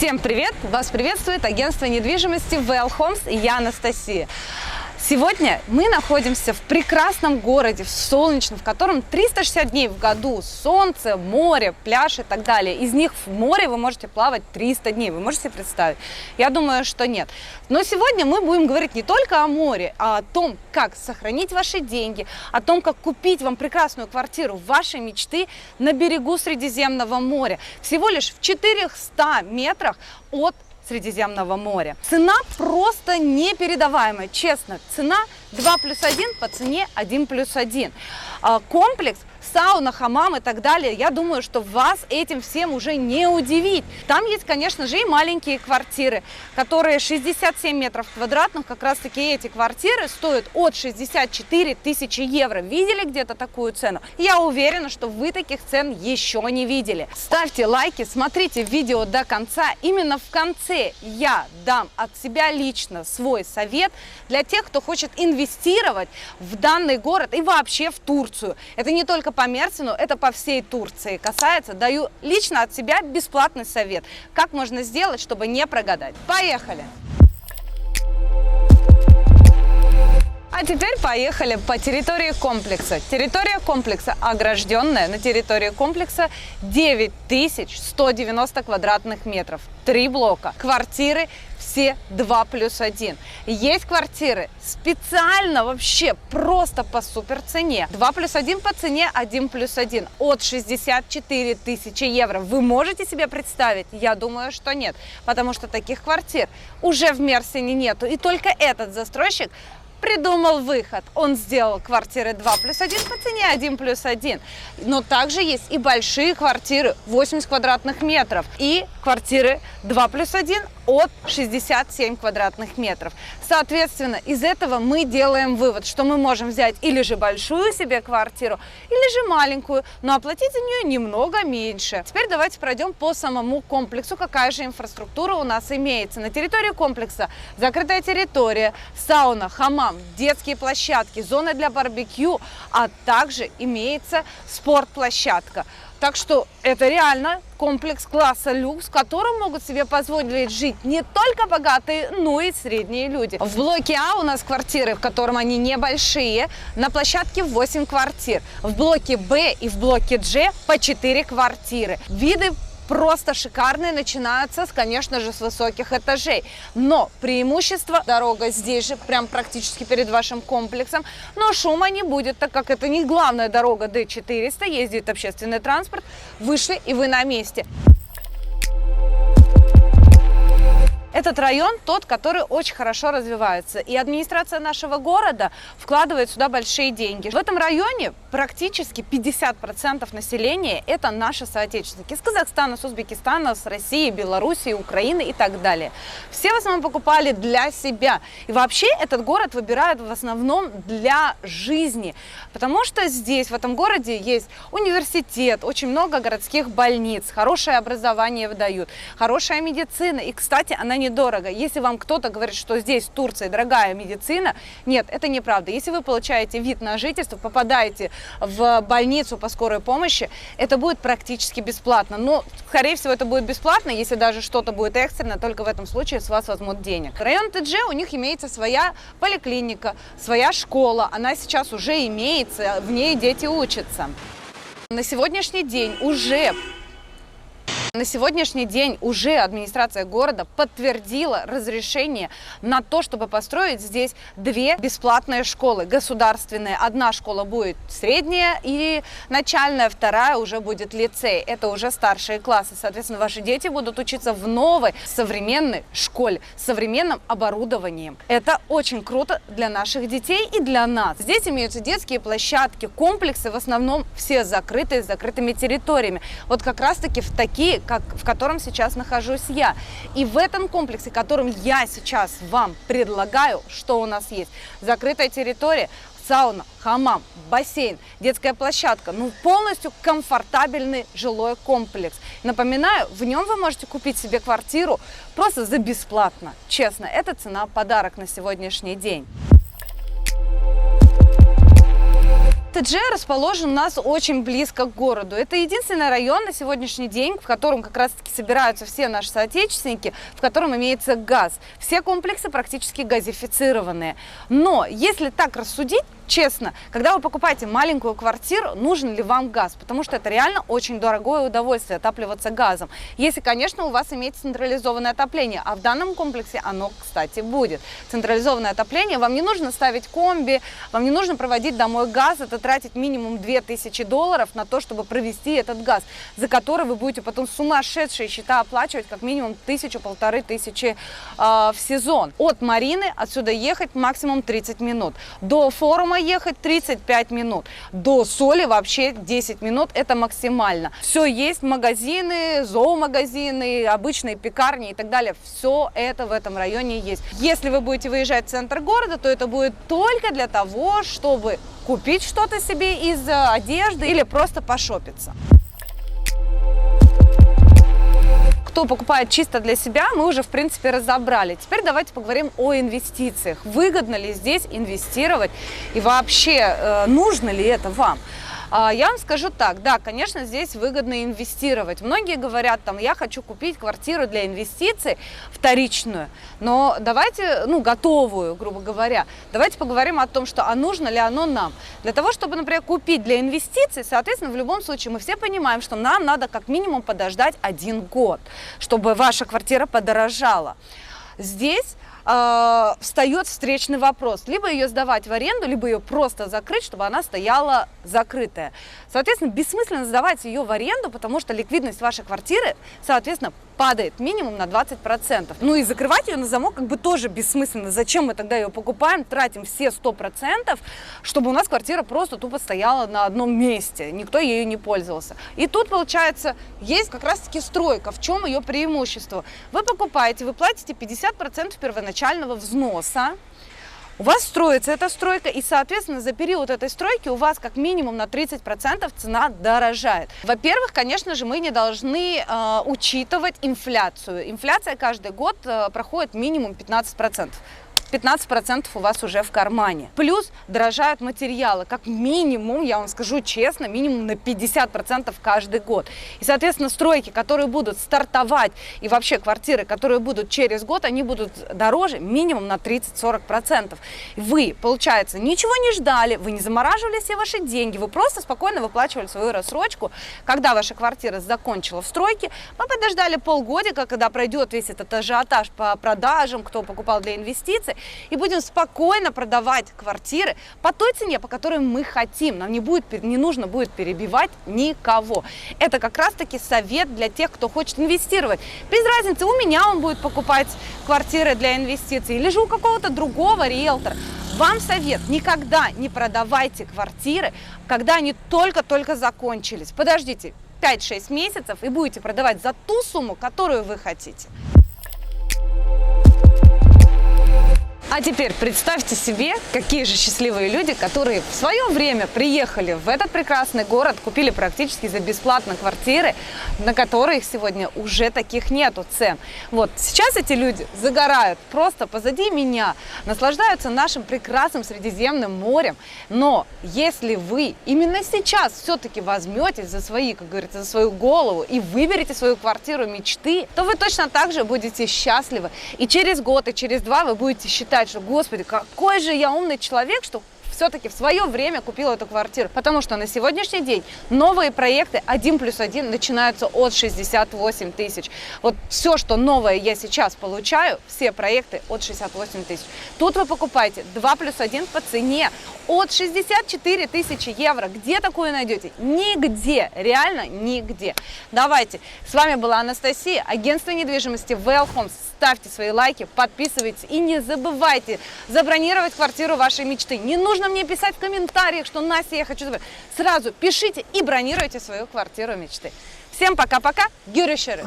Всем привет! Вас приветствует агентство недвижимости Well Homes и я, Анастасия. Сегодня мы находимся в прекрасном городе, в солнечном, в котором 360 дней в году солнце, море, пляж и так далее. Из них в море вы можете плавать 300 дней. Вы можете себе представить? Я думаю, что нет. Но сегодня мы будем говорить не только о море, а о том, как сохранить ваши деньги, о том, как купить вам прекрасную квартиру вашей мечты на берегу Средиземного моря. Всего лишь в 400 метрах от Средиземного моря. Цена просто непередаваемая, честно. Цена 2+1 по цене 1+1. Комплекс, сауна, хамам и так далее. Я думаю, что вас этим всем уже не удивить. Там есть, конечно же, и маленькие квартиры, которые 67 метров квадратных. Как раз таки эти квартиры стоят от 64 тысячи евро. Видели где-то такую цену? Я уверена, что вы таких цен еще не видели. Ставьте лайки, смотрите видео до конца. Именно в конце я дам от себя лично свой совет для тех, кто хочет инвестировать в данный город и вообще в Турцию. Это не только по Мерсину, это по всей Турции касается. Даю лично от себя бесплатный совет, как можно сделать, чтобы не прогадать. Поехали! А теперь поехали по территории комплекса. Территория комплекса огражденная. На территории комплекса 9190 квадратных метров. 3 блока. Квартиры все 2+1. Есть квартиры специально вообще просто по супер цене. 2+1 по цене 1+1 от 64 тысячи евро. Вы можете себе представить? Я думаю, что нет. Потому что таких квартир уже в Мерсине нету. И только этот застройщик придумал выход. Он сделал квартиры 2+1 по цене 1+1. Но также есть и большие квартиры 80 квадратных метров. И квартиры 2+1 от 67 квадратных метров. Соответственно, из этого мы делаем вывод, что мы можем взять или же большую себе квартиру, или же маленькую, но оплатить за нее немного меньше. Теперь давайте пройдем по самому комплексу, какая же инфраструктура у нас имеется. На территории комплекса закрытая территория, сауна, хамам, детские площадки, зона для барбекю, а также имеется спортплощадка. Так что это реально комплекс класса люкс, в котором могут себе позволить жить не только богатые, но и средние люди. В блоке А у нас квартиры, в котором они небольшие, на площадке 8 квартир. В блоке Б и в блоке G по 4 квартиры. Виды просто шикарные, начинаются, конечно же, с высоких этажей. Но преимущество — дорога здесь же, прям практически перед вашим комплексом. Но шума не будет, так как это не главная дорога Д400, ездит общественный транспорт. Вышли, и вы на месте. Этот район тот, который очень хорошо развивается, и администрация нашего города вкладывает сюда большие деньги. В этом районе практически 50% населения – это наши соотечественники из Казахстана, с Узбекистана, с России, Белоруссии, Украины и так далее. Все в основном покупали для себя. И вообще этот город выбирают в основном для жизни, потому что здесь, в этом городе, есть университет, очень много городских больниц, хорошее образование выдают, хорошая медицина. И, кстати, она недорого. Если вам кто-то говорит, что здесь, в Турции, дорогая медицина, нет, это неправда. Если вы получаете вид на жительство, попадаете в больницу по скорой помощи, это будет практически бесплатно. Но, скорее всего, это будет бесплатно, если даже что-то будет экстренно, только в этом случае с вас возьмут денег. Район ТДЖ, у них имеется своя поликлиника, своя школа. Она сейчас уже имеется, в ней дети учатся. На сегодняшний день уже администрация города подтвердила разрешение на то, чтобы построить здесь 2 бесплатные школы государственные. Одна школа будет средняя и начальная, вторая уже будет лицей. Это уже старшие классы. Соответственно, ваши дети будут учиться в новой современной школе с современным оборудованием. Это очень круто для наших детей и для нас. Здесь имеются детские площадки, комплексы, в основном все закрытые, с закрытыми территориями. Вот как раз-таки в такие, в котором сейчас нахожусь я. И в этом комплексе, которым я сейчас вам предлагаю, что у нас есть: закрытая территория, сауна, хамам, бассейн, детская площадка. Ну, полностью комфортабельный жилой комплекс. Напоминаю, в нем вы можете купить себе квартиру просто за бесплатно. Честно, это цена подарок на сегодняшний день. коттедже расположен у нас очень близко к городу. Это единственный район на сегодняшний день, в котором как раз-таки собираются все наши соотечественники, в котором имеется газ. Все комплексы практически газифицированные. Но если так рассудить, честно, когда вы покупаете маленькую квартиру, нужен ли вам газ? Потому что это реально очень дорогое удовольствие отапливаться газом. Если, конечно, у вас имеется централизованное отопление, а в данном комплексе оно, кстати, будет. Централизованное отопление, вам не нужно ставить комби, вам не нужно проводить домой газ, это тратить минимум $2000 на то, чтобы провести этот газ, за который вы будете потом сумасшедшие счета оплачивать как минимум 1000–1500 в сезон. От Марины отсюда ехать максимум 30 минут. До форума ехать 35 минут. До Соли вообще 10 минут, это максимально. Все есть, магазины, зоомагазины, обычные пекарни и так далее. Все это в этом районе есть. Если вы будете выезжать в центр города, то это будет только для того, чтобы купить что-то себе из одежды или просто пошопиться. Кто покупает чисто для себя, мы уже в принципе разобрали. Теперь давайте поговорим о инвестициях. Выгодно ли здесь инвестировать и вообще нужно ли это вам? Я вам скажу так, да, конечно, здесь выгодно инвестировать. Многие говорят, там, я хочу купить квартиру для инвестиций вторичную, но давайте, готовую, грубо говоря. Давайте поговорим о том, что, нужно ли оно нам. Для того, чтобы, например, купить для инвестиций, соответственно, в любом случае мы все понимаем, что нам надо как минимум подождать 1 год, чтобы ваша квартира подорожала. Здесь встает встречный вопрос. Либо ее сдавать в аренду, либо ее просто закрыть, чтобы она стояла закрытая. Соответственно, бессмысленно сдавать ее в аренду, потому что ликвидность вашей квартиры, соответственно, падает минимум на 20%. Ну и закрывать ее на замок как бы тоже бессмысленно. Зачем мы тогда ее покупаем, тратим все 100%, чтобы у нас квартира просто тупо стояла на одном месте, никто ею не пользовался. И тут, получается, есть как раз-таки стройка. В чем ее преимущество? Вы покупаете, вы платите 50% первоначального взноса, у вас строится эта стройка, и, соответственно, за период этой стройки у вас как минимум на 30% цена дорожает. Во-первых, конечно же, мы не должны учитывать инфляцию. Инфляция каждый год проходит минимум 15%. 15% у вас уже в кармане. Плюс дорожают материалы, как минимум, я вам скажу честно, минимум на 50% каждый год. И, соответственно, стройки, которые будут стартовать, и вообще квартиры, которые будут через год, они будут дороже минимум на 30–40%. Вы, получается, ничего не ждали, вы не замораживали все ваши деньги, вы просто спокойно выплачивали свою рассрочку. Когда ваша квартира закончила в стройке, мы подождали полгодика, когда пройдет весь этот ажиотаж по продажам, кто покупал для инвестиций, и будем спокойно продавать квартиры по той цене, по которой мы хотим. Нам не нужно будет перебивать никого. Это как раз-таки совет для тех, кто хочет инвестировать. Без разницы, у меня он будет покупать квартиры для инвестиций или же у какого-то другого риэлтора. Вам совет: никогда не продавайте квартиры, когда они только-только закончились. Подождите 5–6 месяцев и будете продавать за ту сумму, которую вы хотите. А теперь представьте себе, какие же счастливые люди, которые в свое время приехали в этот прекрасный город, купили практически за бесплатно квартиры, на которых сегодня уже таких нету цен. Вот сейчас эти люди загорают просто позади меня, наслаждаются нашим прекрасным Средиземным морем. Но если вы именно сейчас все-таки возьметесь за свои, как говорится, за свою голову и выберете свою квартиру мечты, то вы точно так же будете счастливы. И через год, и через 2 вы будете считать, что, господи, какой же я умный человек, что все-таки в свое время купила эту квартиру. Потому что на сегодняшний день новые проекты 1+1 начинаются от 68 тысяч. Вот все, что новое я сейчас получаю, все проекты от 68 тысяч. Тут вы покупаете 2+1 по цене от 64 тысячи евро. Где такое найдете? Нигде, реально нигде. Давайте, с вами была Анастасия, агентство недвижимости Well Homes. Ставьте свои лайки, подписывайтесь и не забывайте забронировать квартиру вашей мечты. Не нужно мне писать в комментариях, что Настя, я хочу забронировать. Сразу пишите и бронируйте свою квартиру мечты. Всем пока-пока, görüşürüz.